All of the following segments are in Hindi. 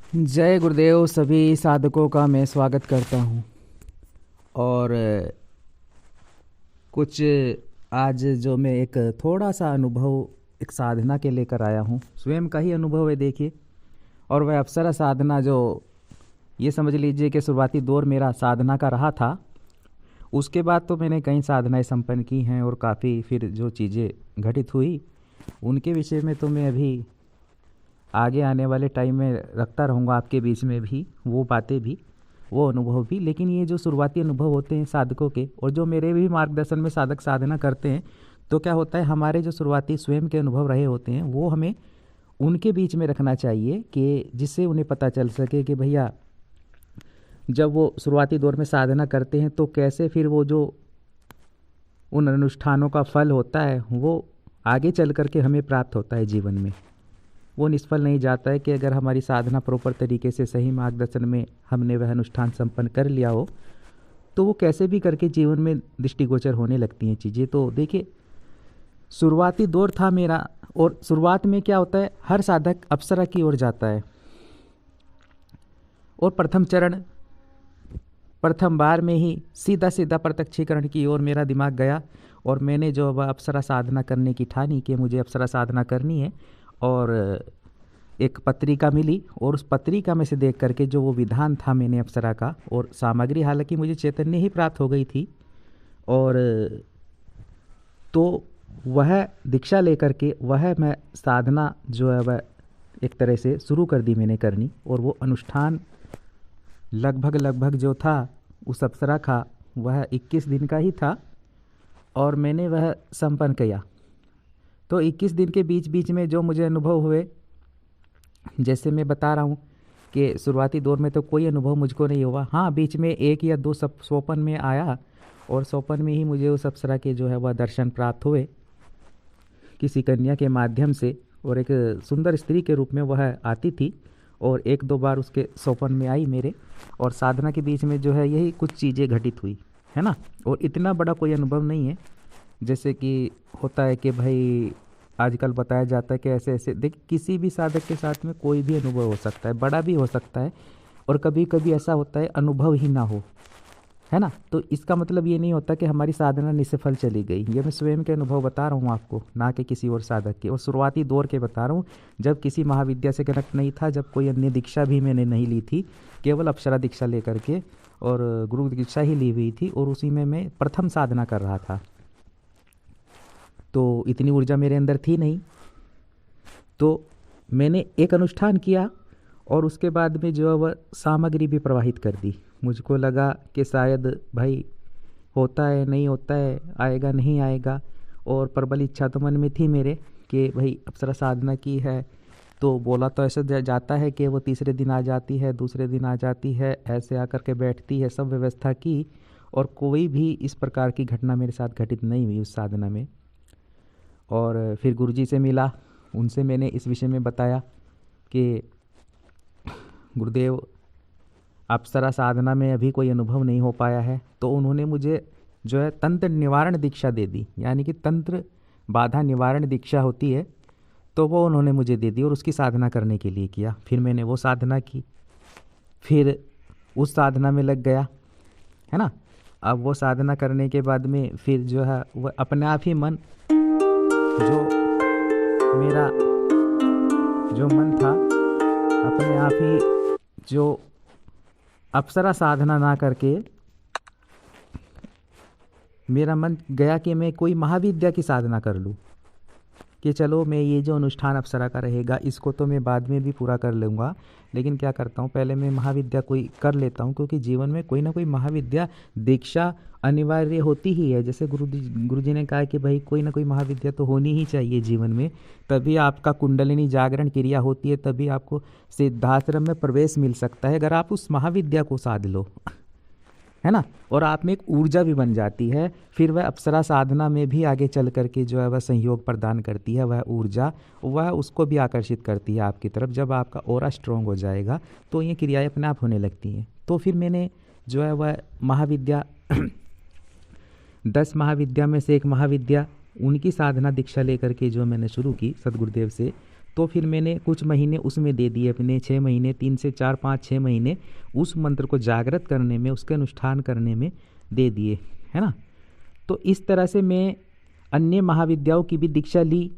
जय गुरुदेव। सभी साधकों का मैं स्वागत करता हूँ। और कुछ आज जो मैं एक थोड़ा सा अनुभव एक साधना के लेकर आया हूँ, स्वयं का ही अनुभव है देखिए। और वह अप्सरा साधना जो ये समझ लीजिए कि शुरुआती दौर मेरा साधना का रहा था। उसके बाद तो मैंने कई साधनाएं संपन्न की हैं और काफ़ी फिर जो चीज़ें घटित हुई उनके विषय में तो मैं अभी आगे आने वाले टाइम में रखता रहूँगा आपके बीच में भी वो बातें भी, वो अनुभव भी। लेकिन ये जो शुरुआती अनुभव होते हैं साधकों के, और जो मेरे भी मार्गदर्शन में साधक साधना करते हैं, तो क्या होता है, हमारे जो शुरुआती स्वयं के अनुभव रहे होते हैं वो हमें उनके बीच में रखना चाहिए कि जिससे उन्हें पता चल सके कि भैया जब वो शुरुआती दौर में साधना करते हैं तो कैसे फिर वो जो उन अनुष्ठानों का फल होता है वो आगे चल करके हमें प्राप्त होता है जीवन में। वो निष्फल नहीं जाता है कि अगर हमारी साधना प्रॉपर तरीके से सही मार्गदर्शन में हमने वह अनुष्ठान संपन्न कर लिया हो तो वो कैसे भी करके जीवन में दृष्टिगोचर होने लगती हैं चीज़ें। तो देखिए, शुरुआती दौर था मेरा, और शुरुआत में क्या होता है, हर साधक अप्सरा की ओर जाता है। और प्रथम चरण, प्रथम बार में ही सीधा सीधा प्रत्यक्षीकरण की ओर मेरा दिमाग गया। और मैंने जो वह अप्सरा साधना करने की ठानी कि मुझे अप्सरा साधना करनी है, और एक पत्रिका मिली, और उस पत्रिका में से देख करके जो वो विधान था मैंने अप्सरा का, और सामग्री हालांकि मुझे चैतन्य ही प्राप्त हो गई थी, और तो वह दीक्षा लेकर के वह मैं साधना जो है वह एक तरह से शुरू कर दी मैंने करनी। और वो अनुष्ठान लगभग जो था उस अप्सरा का वह 21 दिन का ही था, और मैंने वह संपन्न किया। तो 21 दिन के बीच बीच में जो मुझे अनुभव हुए, जैसे मैं बता रहा हूँ कि शुरुआती दौर में तो कोई अनुभव मुझको नहीं हुआ। हाँ, बीच में एक या दो स्वप्न में आया, और स्वप्न में ही मुझे उस अप्सरा के जो है वह दर्शन प्राप्त हुए किसी कन्या के माध्यम से, और एक सुंदर स्त्री के रूप में वह आती थी, और एक दो बार उसके स्वप्न में आई मेरे। और साधना के बीच में जो है यही कुछ चीज़ें घटित हुई है ना। और इतना बड़ा कोई अनुभव नहीं है, जैसे कि होता है कि भाई आजकल बताया जाता है कि ऐसे ऐसे देख, किसी भी साधक के साथ में कोई भी अनुभव हो सकता है, बड़ा भी हो सकता है, और कभी कभी ऐसा होता है अनुभव ही ना हो, है ना। तो इसका मतलब ये नहीं होता कि हमारी साधना निष्फल चली गई। ये मैं स्वयं के अनुभव बता रहा हूँ आपको, ना कि किसी और साधक के। और शुरुआती दौर के बता रहा हूँ, जब किसी महाविद्या से कनेक्ट नहीं था, जब कोई अन्य दीक्षा भी मैंने नहीं ली थी, केवल अप्सरा दीक्षा लेकर के और गुरु दीक्षा ही ली हुई थी, और उसी में मैं प्रथम साधना कर रहा था। तो इतनी ऊर्जा मेरे अंदर थी नहीं। तो मैंने एक अनुष्ठान किया, और उसके बाद में जो है वह सामग्री भी प्रवाहित कर दी। मुझको लगा कि शायद भाई होता है नहीं होता है, आएगा नहीं आएगा। और प्रबल इच्छा तो मन में थी मेरे कि भाई अप्सरा साधना की है, तो बोला तो ऐसे जाता है कि वो तीसरे दिन आ जाती है, दूसरे दिन आ जाती है, ऐसे आकर के बैठती है, सब व्यवस्था की, और कोई भी इस प्रकार की घटना मेरे साथ घटित नहीं हुई उस साधना में। और फिर गुरुजी से मिला, उनसे मैंने इस विषय में बताया कि गुरुदेव अप्सरा साधना में अभी कोई अनुभव नहीं हो पाया है। तो उन्होंने मुझे जो है तंत्र निवारण दीक्षा दे दी, यानी कि तंत्र बाधा निवारण दीक्षा होती है, तो वो उन्होंने मुझे दे दी, और उसकी साधना करने के लिए किया। फिर मैंने वो साधना की, फिर उस साधना में लग गया, है ना। अब वो साधना करने के बाद में फिर जो है वह अपने आप ही मन, जो मेरा जो मन था, अपने आप ही जो अप्सरा साधना ना करके मेरा मन गया कि मैं कोई महाविद्या की साधना कर लूँ, कि चलो मैं ये जो अनुष्ठान अप्सरा का रहेगा इसको तो मैं बाद में भी पूरा कर लूँगा, लेकिन क्या करता हूँ पहले मैं महाविद्या कोई कर लेता हूँ, क्योंकि जीवन में कोई ना कोई महाविद्या दीक्षा अनिवार्य होती ही है। जैसे गुरुजी ने कहा कि भाई कोई ना कोई महाविद्या तो होनी ही चाहिए जीवन में, तभी आपका कुंडलिनी जागरण क्रिया होती है, तभी आपको सिद्धाश्रम में प्रवेश मिल सकता है, अगर आप उस महाविद्या को साध लो, है ना। और आप में एक ऊर्जा भी बन जाती है। फिर वह अप्सरा साधना में भी आगे चल करके जो है वह संयोग प्रदान करती है, वह ऊर्जा वह उसको भी आकर्षित करती है आपकी तरफ। जब आपका ऑरा स्ट्रॉन्ग हो जाएगा तो ये क्रियाएं अपने आप होने लगती हैं। तो फिर मैंने जो है वह महाविद्या 10 महाविद्या में से एक महाविद्या उनकी साधना दीक्षा लेकर के जो मैंने शुरू की सदगुरुदेव से, तो फिर मैंने कुछ महीने उसमें दे दिए अपने, 6 महीने, 3 से 4 5 6 महीने उस मंत्र को जागृत करने में, उसके अनुष्ठान करने में दे दिए, है ना। तो इस तरह से मैं अन्य महाविद्याओं की भी दीक्षा ली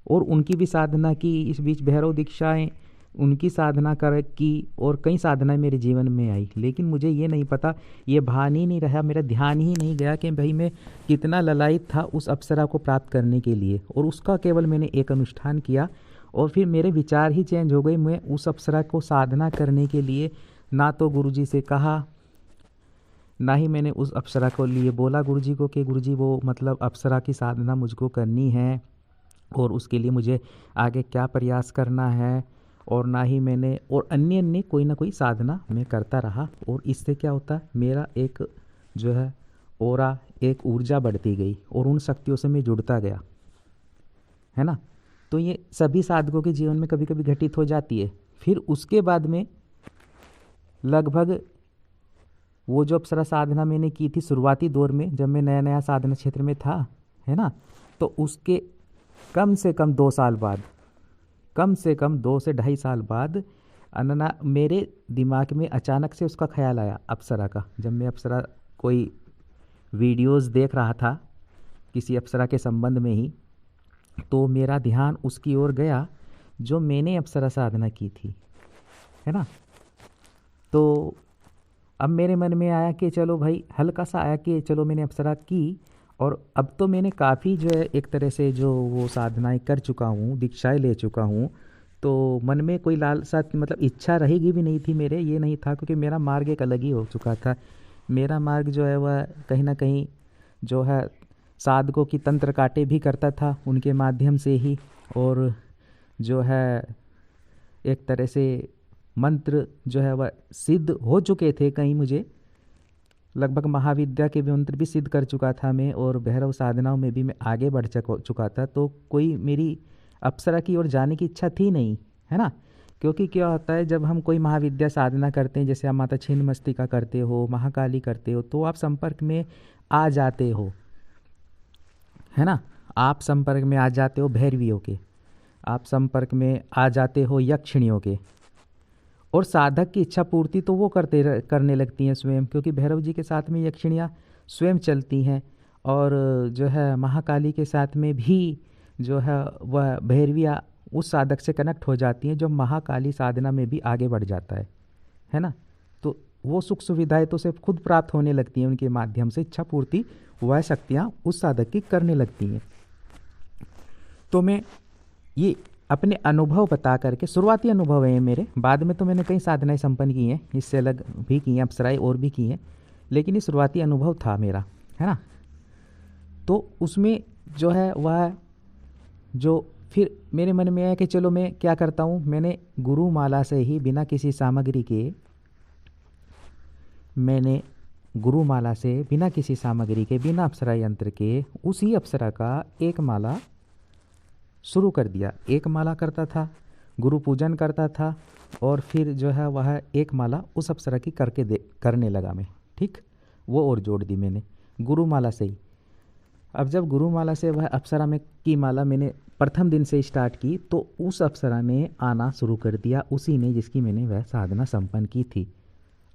और उनकी भी साधना की। इस बीच भैरव दीक्षाएं उनकी साधना कर की और कई साधनाएं मेरे जीवन में आई, लेकिन मुझे ये नहीं पता, ये भान ही नहीं रहा, मेरा ध्यान ही नहीं गया कि भाई मैं कितना ललायित था उस अप्सरा को प्राप्त करने के लिए। और उसका केवल मैंने एक अनुष्ठान किया और फिर मेरे विचार ही चेंज हो गए। मैं उस अप्सरा को साधना करने के लिए ना तो गुरुजी से कहा, ना ही मैंने उस अप्सरा को लिए बोला गुरुजी को कि गुरुजी वो मतलब अप्सरा की साधना मुझको करनी है और उसके लिए मुझे आगे क्या प्रयास करना है। और ना ही मैंने और अन्य अन्य कोई ना कोई साधना मैं करता रहा। और इससे क्या होता है, मेरा एक जो है ओरा, एक ऊर्जा बढ़ती गई और उन शक्तियों से मैं जुड़ता गया, है ना। तो ये सभी साधकों के जीवन में कभी कभी घटित हो जाती है। फिर उसके बाद में लगभग वो जो अप्सरा साधना मैंने की थी शुरुआती दौर में, जब मैं नया नया साधना क्षेत्र में था, है ना, तो उसके कम से कम 2 साल बाद, कम से कम 2 से 2.5 साल बाद अनना मेरे दिमाग में अचानक से उसका ख्याल आया अप्सरा का। जब मैं अप्सरा कोई वीडियोस देख रहा था किसी अप्सरा के संबंध में ही, तो मेरा ध्यान उसकी ओर गया जो मैंने अप्सरा साधना की थी, है ना। तो अब मेरे मन में आया कि चलो भाई, हल्का सा आया कि चलो मैंने अप्सरा की और अब तो मैंने काफ़ी जो है एक तरह से जो वो साधनाएं कर चुका हूँ, दीक्षाएं ले चुका हूँ, तो मन में कोई लालसा मतलब इच्छा रहेगी भी नहीं थी मेरे, ये नहीं था, क्योंकि मेरा मार्ग एक अलग ही हो चुका था। मेरा मार्ग जो है वह कहीं ना कहीं जो है साधकों की तंत्र काटे भी करता था उनके माध्यम से ही, और जो है एक तरह से मंत्र जो है वह सिद्ध हो चुके थे कहीं, मुझे लगभग महाविद्या के भी मंत्र भी सिद्ध कर चुका था मैं, और भैरव साधनाओं में भी मैं आगे बढ़ चुका था। तो कोई मेरी अप्सरा की ओर जाने की इच्छा थी नहीं, है ना। क्योंकि क्या होता है, जब हम कोई महाविद्या साधना करते हैं, जैसे आप माता छिन्नमस्तिका करते हो, महाकाली करते हो, तो आप संपर्क में आ जाते हो, है ना। आप संपर्क में आ जाते हो भैरवियों के, आप संपर्क में आ जाते हो यक्षिणियों के, और साधक की इच्छा पूर्ति तो वो करने लगती हैं स्वयं, क्योंकि भैरव जी के साथ में यक्षिणियाँ स्वयं चलती हैं, और जो है महाकाली के साथ में भी जो है वह भैरवियाँ उस साधक से कनेक्ट हो जाती हैं जो महाकाली साधना में भी आगे बढ़ जाता है ना। तो वो सुख सुविधाएं तो सिर्फ खुद प्राप्त होने लगती हैं उनके माध्यम से, इच्छा पूर्ति वह शक्तियाँ उस साधक की करने लगती हैं। तो मैं ये अपने अनुभव बता करके, शुरुआती अनुभव है मेरे, बाद में तो मैंने कई साधनाएं संपन्न की हैं, इससे अलग भी की हैं, अप्सराएं और भी की हैं, लेकिन ये शुरुआती अनुभव था मेरा, है ना। तो उसमें जो है वह जो फिर मेरे मन में आया कि चलो मैं क्या करता हूँ, मैंने गुरुमाला से ही बिना किसी सामग्री के, मैंने गुरुमाला से बिना किसी सामग्री के, बिना अप्सरा यंत्र के, उसी अप्सरा का एक माला शुरू कर दिया। एक माला करता था, गुरु पूजन करता था, और फिर जो है वह एक माला उस अप्सरा की करने लगा मैं, ठीक। वो और जोड़ दी मैंने गुरुमाला से ही। अब जब गुरुमाला से वह अप्सरा में की माला मैंने प्रथम दिन से स्टार्ट की, तो उस अप्सरा में आना शुरू कर दिया उसी ने जिसकी मैंने वह साधना संपन्न की थी।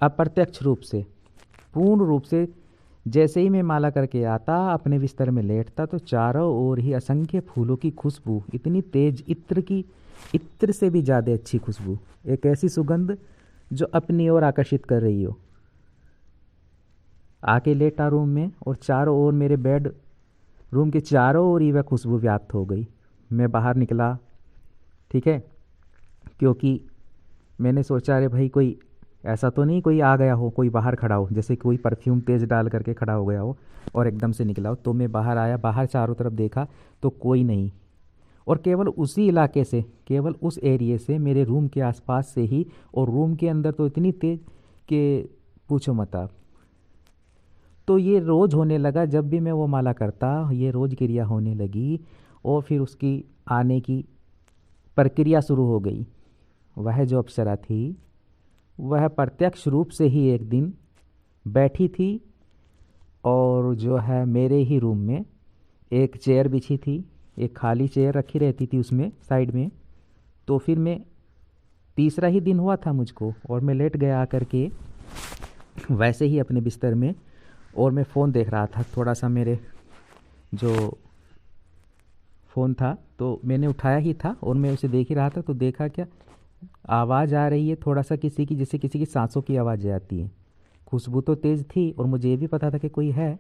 अप्रत्यक्ष रूप से, पूर्ण रूप से, जैसे ही मैं माला करके आता, अपने बिस्तर में लेटता, तो चारों ओर ही असंख्य फूलों की खुशबू, इतनी तेज, इत्र से भी ज़्यादा अच्छी खुशबू, एक ऐसी सुगंध जो अपनी ओर आकर्षित कर रही हो। आके लेटा रूम में, और चारों ओर मेरे बेड रूम के चारों ओर ही वह खुशबू व्याप्त हो गई। मैं बाहर निकला, ठीक है, क्योंकि मैंने सोचा अरे भाई कोई ऐसा तो नहीं कोई आ गया हो, कोई बाहर खड़ा हो, जैसे कोई परफ्यूम तेज़ डाल करके खड़ा हो गया हो और एकदम से निकला हो। तो मैं बाहर आया, बाहर चारों तरफ देखा तो कोई नहीं, और केवल उसी इलाके से, केवल उस एरिए से, मेरे रूम के आसपास से ही, और रूम के अंदर तो इतनी तेज कि पूछो मत आप। तो ये रोज़ होने लगा, जब भी मैं वो माला करता ये रोज़ क्रिया होने लगी, और फिर उसकी आने की प्रक्रिया शुरू हो गई। वह जो अप्सरा थी वह प्रत्यक्ष रूप से ही एक दिन बैठी थी, और जो है मेरे ही रूम में एक चेयर बिछी थी, एक खाली चेयर रखी रहती थी उसमें साइड में, तो फिर मैं तीसरा ही दिन हुआ था मुझको, और मैं लेट गया आकर के वैसे ही अपने बिस्तर में, और मैं फ़ोन देख रहा था। थोड़ा सा मेरे जो फ़ोन था तो मैंने उठाया ही था और मैं उसे देख ही रहा था, तो देखा क्या आवाज़ आ रही है थोड़ा सा किसी की, जैसे किसी की सांसों की आवाज़ आती है। खुशबू तो तेज़ थी और मुझे ये भी पता था कि कोई है।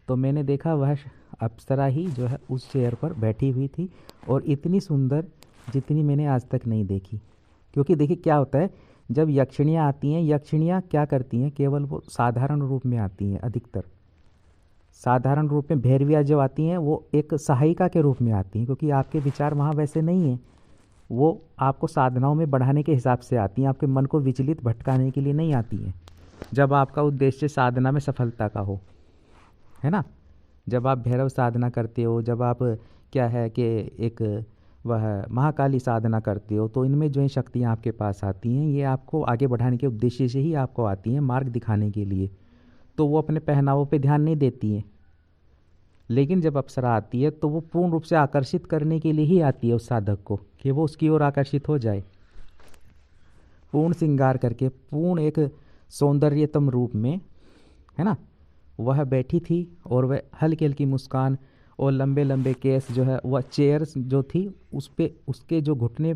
तो मैंने देखा वह अप्सरा ही जो है उस चेयर पर बैठी हुई थी, और इतनी सुंदर जितनी मैंने आज तक नहीं देखी। क्योंकि देखिए क्या होता है, जब यक्षिणियाँ आती हैं, यक्षिणियाँ क्या करती हैं, केवल वो साधारण रूप में आती हैं। अधिकतर साधारण रूप में भैरवियाँ जो आती हैं वो एक सहायिका के रूप में आती हैं, क्योंकि आपके विचार वहाँ वैसे नहीं हैं। वो आपको साधनाओं में बढ़ाने के हिसाब से आती हैं, आपके मन को विचलित भटकाने के लिए नहीं आती हैं। जब आपका उद्देश्य साधना में सफलता का हो, है ना, जब आप भैरव साधना करते हो, जब आप क्या है कि एक वह महाकाली साधना करते हो, तो इनमें जो शक्तियाँ आपके पास आती हैं ये आपको आगे बढ़ाने के उद्देश्य से ही आपको आती हैं, मार्ग दिखाने के लिए। तो वो अपने पहनावों पे ध्यान नहीं देती हैं। लेकिन जब अप्सरा आती है तो वो पूर्ण रूप से आकर्षित करने के लिए ही आती है उस साधक को, कि वो उसकी ओर आकर्षित हो जाए। पूर्ण श्रृंगार करके, पूर्ण एक सौंदर्यतम रूप में, है ना, वह बैठी थी, और वह हल्की हल्की मुस्कान और लंबे लंबे केस जो है, वह चेयर जो थी उस पे उसके जो घुटने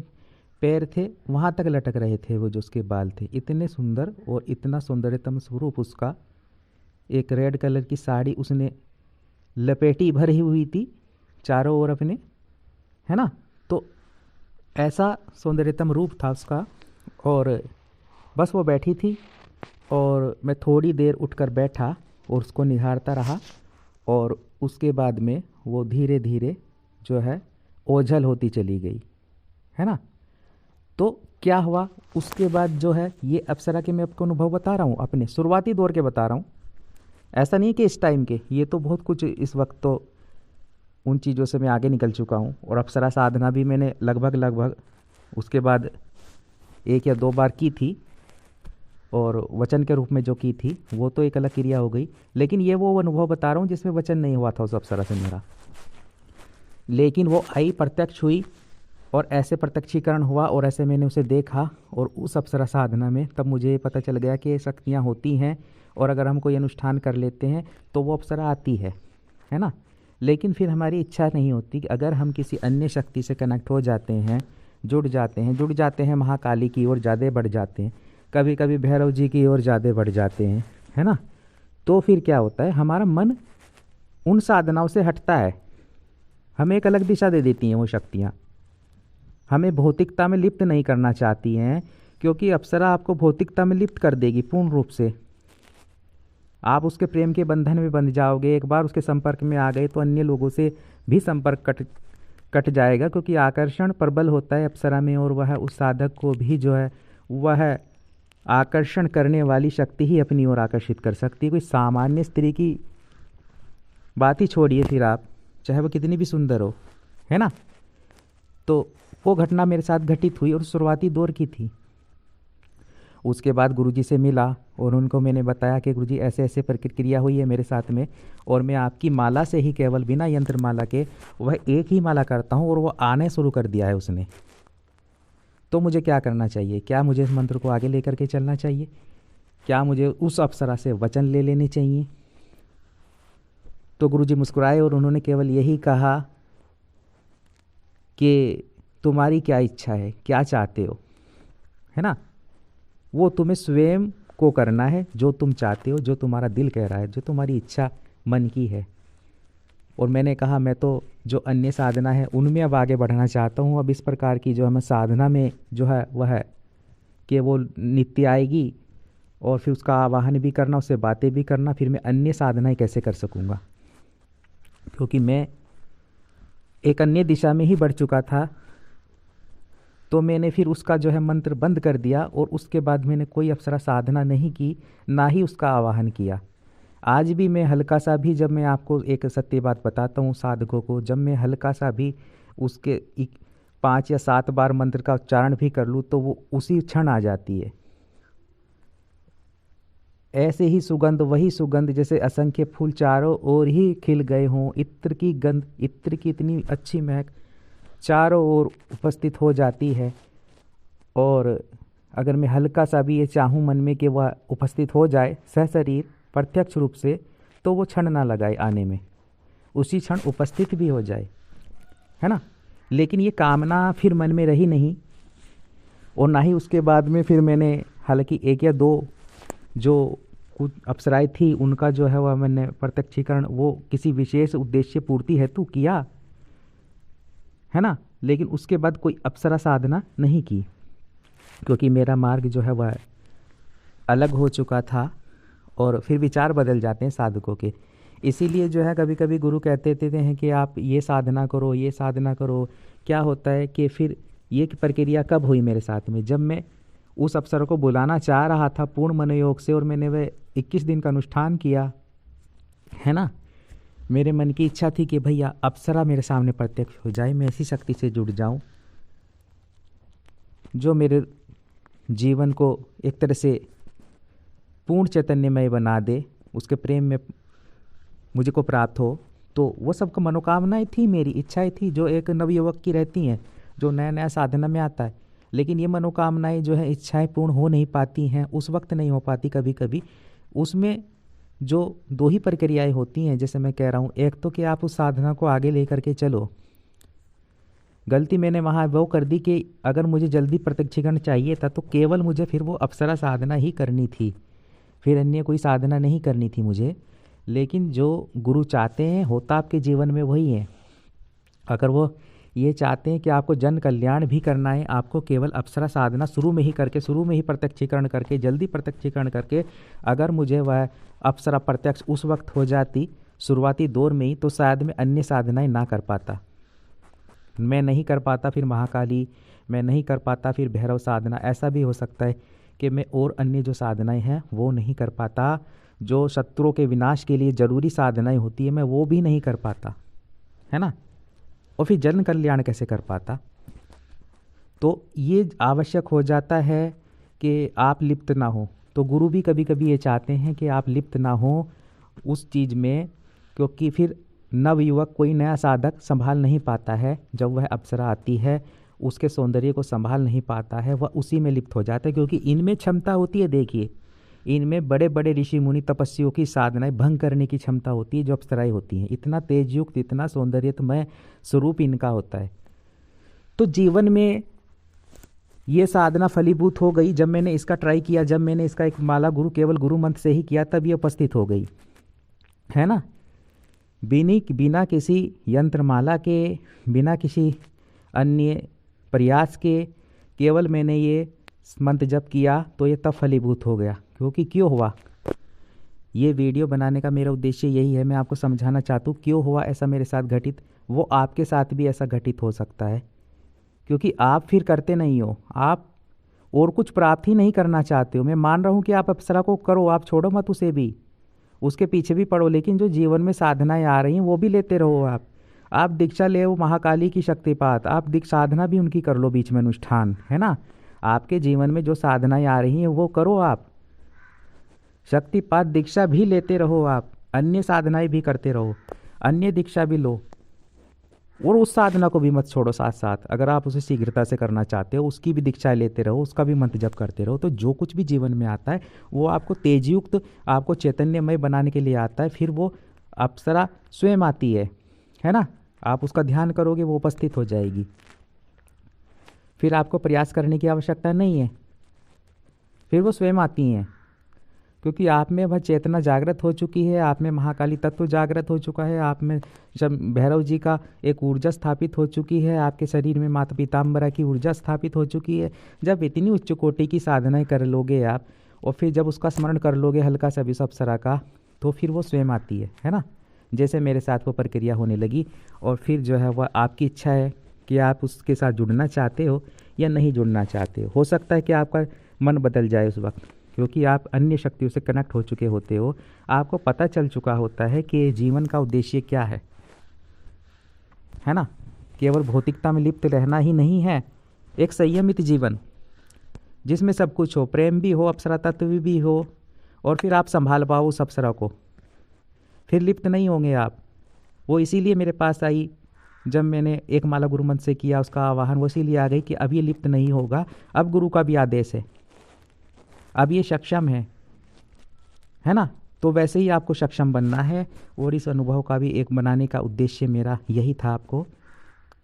पैर थे वहाँ तक लटक रहे थे, वो जो उसके बाल थे इतने सुंदर, और इतना सौंदर्यतम स्वरूप उसका। एक रेड कलर की साड़ी उसने लपेटी भरी हुई थी चारों ओर अपने, है ना। तो ऐसा सौंदर्यतम रूप था उसका, और बस वो बैठी थी, और मैं थोड़ी देर उठकर बैठा और उसको निहारता रहा, और उसके बाद में वो धीरे धीरे जो है ओझल होती चली गई, है ना। तो क्या हुआ उसके बाद जो है, ये अप्सरा के मैं आपको अनुभव बता रहा हूँ, अपने शुरुआती दौर के बता रहा हूँ, ऐसा नहीं कि इस टाइम के। ये तो बहुत कुछ इस वक्त तो उन चीज़ों से मैं आगे निकल चुका हूँ, और अप्सरा साधना भी मैंने लगभग उसके बाद 1 या 2 बार की थी, और वचन के रूप में जो की थी वो तो एक अलग क्रिया हो गई। लेकिन ये वो अनुभव बता रहा हूँ जिसमें वचन नहीं हुआ था उस अप्सरा से मेरा, लेकिन वो आई, प्रत्यक्ष हुई, और ऐसे प्रत्यक्षीकरण हुआ, और ऐसे मैंने उसे देखा। और उस अप्सरा साधना में तब मुझे पता चल गया कि ये शक्तियाँ होती हैं, और अगर हम कोई अनुष्ठान कर लेते हैं तो वो अप्सरा आती है ना। लेकिन फिर हमारी इच्छा नहीं होती कि अगर हम किसी अन्य शक्ति से कनेक्ट हो जाते हैं, जुड़ जाते हैं महाकाली की ओर ज़्यादा बढ़ जाते हैं, कभी कभी भैरव जी की ओर ज़्यादा बढ़ जाते हैं, है ना। तो फिर क्या होता है, हमारा मन उन साधनाओं से हटता है, हमें एक अलग दिशा दे देती हैं वो शक्तियाँ। हमें भौतिकता में लिप्त नहीं करना चाहती हैं, क्योंकि अप्सरा आपको भौतिकता में लिप्त कर देगी पूर्ण रूप से। आप उसके प्रेम के बंधन में बंध जाओगे। एक बार उसके संपर्क में आ गए तो अन्य लोगों से भी संपर्क कट जाएगा, क्योंकि आकर्षण प्रबल होता है अप्सरा में, और वह उस साधक को भी जो है वह आकर्षण करने वाली शक्ति ही अपनी ओर आकर्षित कर सकती है। कोई सामान्य स्त्री की बात ही छोड़िए, फिर आप चाहे वो कितनी भी सुंदर हो, है ना। तो वो घटना मेरे साथ घटित हुई और शुरुआती दौर की थी। उसके बाद गुरुजी से मिला और उनको मैंने बताया कि गुरुजी ऐसे ऐसे प्रक्रिया हुई है मेरे साथ में, और मैं आपकी माला से ही, केवल बिना यंत्र माला के, वह एक ही माला करता हूँ, और वो आने शुरू कर दिया है उसने। तो मुझे क्या करना चाहिए? क्या मुझे इस मंत्र को आगे लेकर के चलना चाहिए? क्या मुझे उस अप्सरा से वचन ले लेने चाहिए? तो गुरुजी मुस्कुराए और उन्होंने केवल यही कहा कि तुम्हारी क्या इच्छा है, क्या चाहते हो, है ना। वो तुम्हें स्वयं को करना है, जो तुम चाहते हो, जो तुम्हारा दिल कह रहा है, जो तुम्हारी इच्छा मन की है। और मैंने कहा मैं तो जो अन्य साधना है उनमें अब आगे बढ़ना चाहता हूँ। अब इस प्रकार की जो हमें साधना में जो है वह है कि वो नित्य आएगी, और फिर उसका आवाहन भी करना, उससे बातें भी करना, फिर मैं अन्य साधनाएं कैसे कर सकूँगा, क्योंकि मैं एक अन्य दिशा में ही बढ़ चुका था। तो मैंने फिर उसका जो है मंत्र बंद कर दिया, और उसके बाद मैंने कोई अप्सरा साधना नहीं की, ना ही उसका आवाहन किया। आज भी मैं हल्का सा भी, जब मैं आपको एक सत्य बात बताता हूँ साधकों को, जब मैं हल्का सा भी उसके 5 या 7 बार मंत्र का उच्चारण भी कर लूँ तो वो उसी क्षण आ जाती है। ऐसे ही सुगंध, वही सुगंध जैसे असंख्य फूल चारों ओर ही खिल गए हों, इत्र की गंध, इत्र की इतनी अच्छी महक चारों ओर उपस्थित हो जाती है। और अगर मैं हल्का सा भी ये चाहूँ मन में कि वह उपस्थित हो जाए सहशरीर प्रत्यक्ष रूप से, तो वो क्षण ना लगाए आने में, उसी क्षण उपस्थित भी हो जाए, है ना। लेकिन ये कामना फिर मन में रही नहीं, और ना ही उसके बाद में फिर मैंने, हालांकि एक या दो जो कुछ अप्सराएं थी उनका जो है वह मैंने प्रत्यक्षीकरण वो किसी विशेष उद्देश्य पूर्ति हेतु किया, है ना। लेकिन उसके बाद कोई अप्सरा साधना नहीं की, क्योंकि मेरा मार्ग जो है वह अलग हो चुका था और फिर विचार बदल जाते हैं साधकों के। इसीलिए जो है कभी कभी गुरु कहते थे हैं कि आप ये साधना करो, ये साधना करो। क्या होता है कि फिर ये प्रक्रिया कब हुई मेरे साथ में, जब मैं उस अवसर को बुलाना चाह रहा था पूर्ण मनोयोग से, और मैंने वह 21 दिन का अनुष्ठान किया, है ना। मेरे मन की इच्छा थी कि भैया अप्सरा मेरे सामने प्रत्यक्ष हो जाए, मैं ऐसी शक्ति से जुड़ जाऊं जो मेरे जीवन को एक तरह से पूर्ण चैतन्यमय बना दे, उसके प्रेम में मुझे को प्राप्त हो। तो वो सब मनोकामनाएं थी, मेरी इच्छाएं थी जो एक नवयुवक की रहती हैं, जो नया नया साधना में आता है। लेकिन ये मनोकामनाएं जो है, इच्छाएं पूर्ण हो नहीं पाती हैं, उस वक्त नहीं हो पाती। कभी कभी उसमें जो दो ही प्रक्रियाएं होती हैं, जैसे मैं कह रहा हूँ, एक तो कि आप उस साधना को आगे लेकर के चलो। गलती मैंने वहाँ वो कर दी कि अगर मुझे जल्दी प्रत्यक्षीकरण चाहिए था तो केवल मुझे फिर वो अप्सरा साधना ही करनी थी, फिर अन्य कोई साधना नहीं करनी थी मुझे। लेकिन जो गुरु चाहते हैं होता आपके जीवन में वही है। अगर वो ये चाहते हैं कि आपको जन कल्याण भी करना है, आपको केवल अप्सरा साधना शुरू में ही करके, शुरू में ही प्रत्यक्षीकरण करके, जल्दी प्रत्यक्षीकरण करके, अगर मुझे वह अप्सरा प्रत्यक्ष उस वक्त हो जाती शुरुआती दौर में ही, तो शायद मैं अन्य साधनाएं ना कर पाता। मैं नहीं कर पाता फिर महाकाली, मैं नहीं कर पाता फिर भैरव साधना। ऐसा भी हो सकता है कि मैं और अन्य जो साधनाएं हैं वो नहीं कर पाता, जो शत्रुओं के विनाश के लिए जरूरी साधनाएं होती है मैं वो भी नहीं कर पाता, है ना। और फिर जन कल्याण कैसे कर पाता। तो ये आवश्यक हो जाता है कि आप लिप्त ना हो। तो गुरु भी कभी कभी ये चाहते हैं कि आप लिप्त ना हो उस चीज़ में, क्योंकि फिर नवयुवक कोई नया साधक संभाल नहीं पाता है। जब वह अप्सरा आती है उसके सौंदर्य को संभाल नहीं पाता है, वह उसी में लिप्त हो जाता है। क्योंकि इनमें क्षमता होती है, देखिए इनमें बड़े बड़े ऋषि मुनि तपस्वियों की साधनाएं भंग करने की क्षमता होती है जो अप्सराएं होती हैं। इतना तेजयुक्त, इतना सौंदर्यमय स्वरूप इनका होता है। तो जीवन में ये साधना फलीभूत हो गई। जब मैंने इसका ट्राई किया, जब मैंने इसका एक माला गुरु केवल गुरु मंत्र से ही किया, तब ये उपस्थित हो गई, है ना। बिना किसी यंत्र माला के, बिना किसी अन्य प्रयास के, केवल मैंने ये मंत्र जप किया तो ये तब फलीभूत हो गया। क्योंकि क्यों हुआ, ये वीडियो बनाने का मेरा उद्देश्य यही है। मैं आपको समझाना चाहता हूँ क्यों हुआ ऐसा मेरे साथ घटित, वो आपके साथ भी ऐसा घटित हो सकता है। क्योंकि आप फिर करते नहीं हो, आप और कुछ प्राप्त ही नहीं करना चाहते हो। मैं मान रहा हूँ कि आप अप्सरा को करो, आप छोड़ो मत उसे भी, उसके पीछे भी पड़ो, लेकिन जो जीवन में साधनाएं आ रही हैं वो भी लेते रहो। आप दीक्षा ले, वो महाकाली की शक्तिपात, आप साधना भी उनकी कर लो बीच में अनुष्ठान, है ना। आपके जीवन में जो साधनाएं आ रही हैं वो करो, आप शक्तिपात दीक्षा भी लेते रहो, आप अन्य साधनाएं भी करते रहो, अन्य दीक्षा भी लो, और उस साधना को भी मत छोड़ो। साथ साथ अगर आप उसे शीघ्रता से करना चाहते हो उसकी भी दीक्षा लेते रहो, उसका भी मंत्र जप करते रहो। तो जो कुछ भी जीवन में आता है वो आपको तेजयुक्त, आपको चैतन्यमय बनाने के लिए आता है। फिर वो अप्सरा स्वयं आती है ना। आप उसका ध्यान करोगे वो उपस्थित हो जाएगी, फिर आपको प्रयास करने की आवश्यकता नहीं है, फिर वो स्वयं आती हैं। क्योंकि आप में वह चेतना जागृत हो चुकी है, आप में महाकाली तत्व जागृत हो चुका है, आप में जब भैरव जी का एक ऊर्जा स्थापित हो चुकी है, आपके शरीर में माता पीताम्बरा की ऊर्जा स्थापित हो चुकी है। जब इतनी उच्च कोटि की साधनाएं कर लोगे आप, और फिर जब उसका स्मरण कर लोगे हल्का सा भी अप्सरा का, तो फिर वो स्वयं आती है ना। जैसे मेरे साथ वो प्रक्रिया होने लगी, और फिर जो है वह आपकी इच्छा है कि आप उसके साथ जुड़ना चाहते हो या नहीं जुड़ना चाहते हो सकता है कि आपका मन बदल जाए उस वक्त, क्योंकि आप अन्य शक्तियों से कनेक्ट हो चुके होते हो। आपको पता चल चुका होता है कि जीवन का उद्देश्य क्या है ना। केवल भौतिकता में लिप्त रहना ही नहीं है, एक संयमित जीवन जिसमें सब कुछ हो, प्रेम भी हो, अप्सरा तत्व भी हो, और फिर आप संभाल पाओ उस अप्सरा को, फिर लिप्त नहीं होंगे आप। वो इसीलिए मेरे पास आई जब मैंने एक माला गुरु मंत्र से किया, उसका आवाहन वो इसीलिए आ गई कि अब ये लिप्त नहीं होगा, अब गुरु का भी आदेश है, अब ये सक्षम है ना। तो वैसे ही आपको सक्षम बनना है, और इस अनुभव का भी एक बनाने का उद्देश्य मेरा यही था आपको,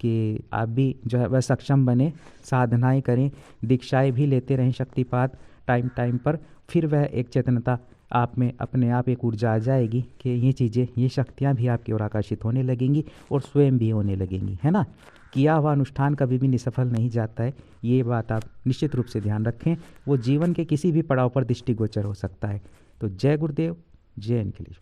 कि आप भी जो है वह सक्षम बने, साधनाएं करें, दीक्षाएं भी लेते रहें शक्तिपात टाइम टाइम पर। फिर वह एक चेतनता आप में अपने आप एक ऊर्जा आ जाएगी कि ये चीज़ें, ये शक्तियाँ भी आपकी ओर आकर्षित होने लगेंगी और स्वयं भी होने लगेंगी, है ना। किया हुआ अनुष्ठान कभी भी निसफल नहीं जाता है, ये बात आप निश्चित रूप से ध्यान रखें। वो जीवन के किसी भी पड़ाव पर दृष्टिगोचर हो सकता है। तो जय गुरुदेव, जय अखिलेश।